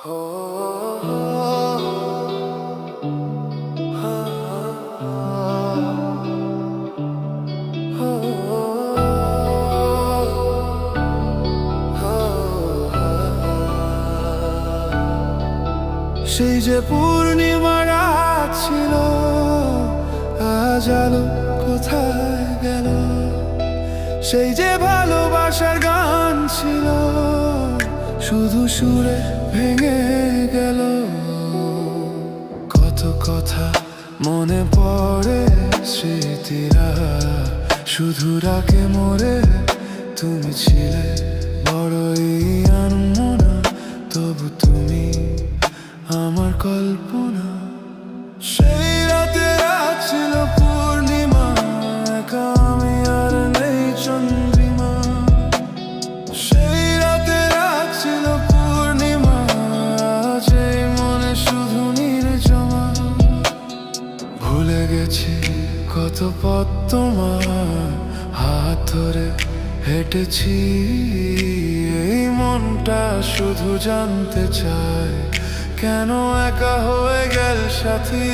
সেই যে পূর্ণিমা রাত ছিল, আজ আলো কোথায় গেল? সেই যে ভালোবাসার গান ছিল, শুধু সুরে ভেঙে গেল। কত কথা মনে পড়ে, স্মৃতিরা শুধু রাখে মোরে। তুমি ছিলে বড়ই আনমনা, তবু তুমি আমার কল্পনা। সেই রাতে রাত ছিল পূর্ণিমা, একা আমি আর নেই চন্দ্রিমা। সেই রাতে রাত ছিল পূর্ণিমা, আজ এই মনে শুধু নির্জমা। ভুলে গেছি কত পথ তোমার হাত ধরে হেঁটেছি। এই মনটা শুধু জানতে চায়, কেন একা হয়ে গেল সাথী?